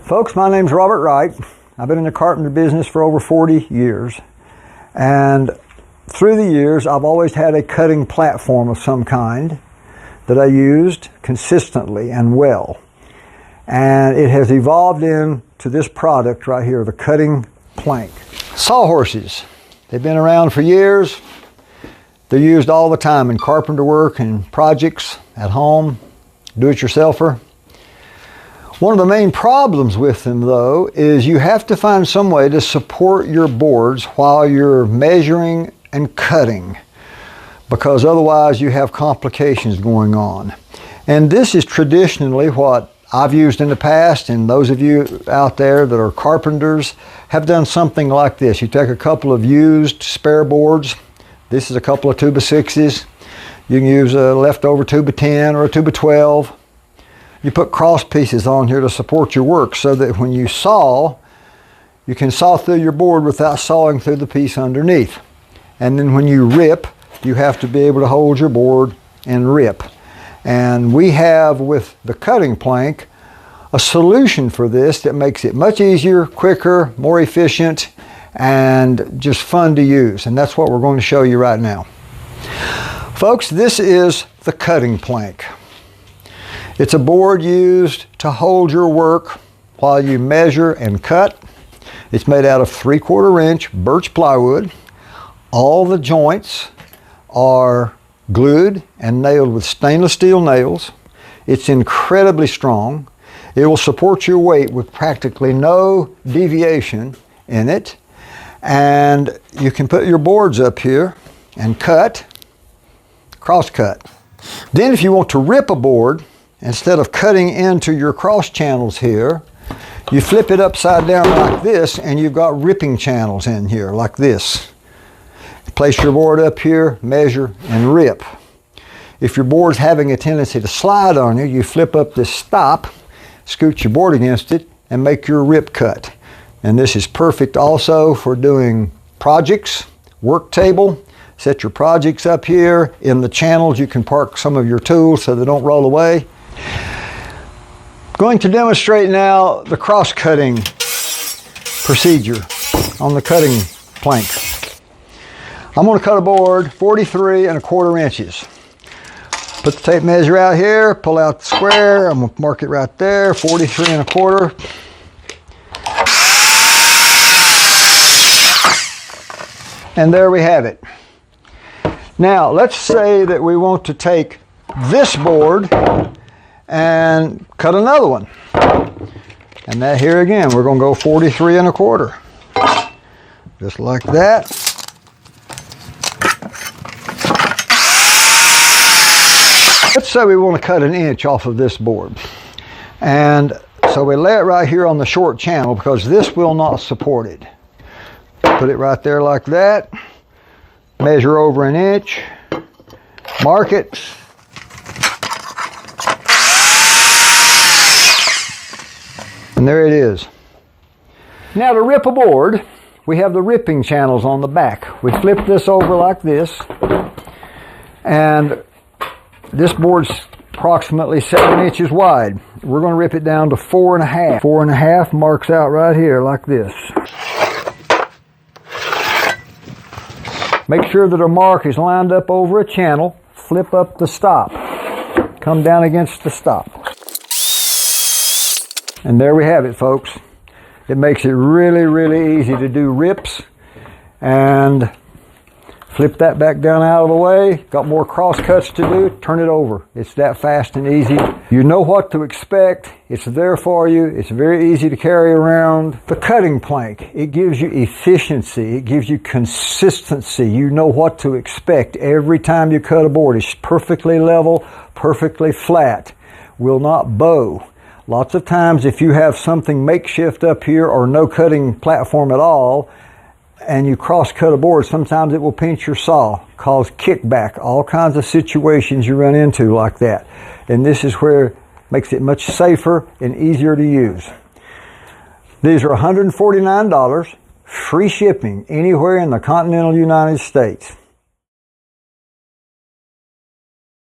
Folks, my name's Robert Wright. I've been in the carpenter business for over 40 years. And through the years, I've always had a cutting platform of some kind that I used consistently and well. And it has evolved into this product right here, the cutting plank. Sawhorses. They've been around for years. They're used all the time in carpenter work and projects at home, do-it-yourselfer. One of the main problems with them, though, is you have to find some way to support your boards while you're measuring and cutting, because otherwise you have complications going on. And this is traditionally what I've used in the past, and those of you out there that are carpenters have done something like this. You take a couple of used spare boards. This is a couple of 2x6s. You can use a leftover 2x10 or a 2x12. You put cross pieces on here to support your work so that when you saw, you can saw through your board without sawing through the piece underneath. And then when you rip, you have to be able to hold your board and rip. And we have, with the cutting plank, a solution for this that makes it much easier, quicker, more efficient, and just fun to use. And that's what we're going to show you right now. Folks, this is the cutting plank. It's a board used to hold your work while you measure and cut. It's made out of 3/4 inch birch plywood. All the joints are glued and nailed with stainless steel nails. It's incredibly strong. It will support your weight with practically no deviation in it. And you can put your boards up here and cut, cross cut. Then if you want to rip a board, instead of cutting into your cross channels here, you flip it upside down like this, and you've got ripping channels in here like this. Place your board up here, measure, and rip. If your board's having a tendency to slide on you, you flip up this stop, scoot your board against it, and make your rip cut. And this is perfect also for doing projects, work table. Set your projects up here. In the channels, you can park some of your tools so they don't roll away. Going to demonstrate now the cross-cutting procedure on the cutting plank. I'm going to cut a board 43¼ inches. Put the tape measure out here, pull out the square. I'm going to mark it right there, 43¼ . And there we have it. Now, let's say that we want to take this board and cut another one. And that here again, we're going to go 43¼ . Just like that. Let's say we want to cut 1 inch off of this board. And so we lay it right here on the short channel because this will not support it. Put it right there like that. Measure over 1 inch. Mark it. And there it is. Now to rip a board, we have the ripping channels on the back. We flip this over like this, and this board's approximately 7 inches wide. We're going to rip it down to 4½. 4½ marks out right here like this. Make sure that our mark is lined up over a channel. Flip up the stop. Come down against the stop. And there we have it, folks. It makes it really, really easy to do rips. And flip that back down out of the way. Got more cross cuts to do. Turn it over. It's that fast and easy. You know what to expect. It's there for you. It's very easy to carry around. The cutting plank, it gives you efficiency. It gives you consistency. You know what to expect every time you cut a board. It's perfectly level, perfectly flat. Will not bow. Lots of times if you have something makeshift up here or no cutting platform at all, and you cross cut a board, sometimes it will pinch your saw, cause kickback, all kinds of situations you run into like that. And this is where it makes it much safer and easier to use. These are $149, free shipping anywhere in the continental United States.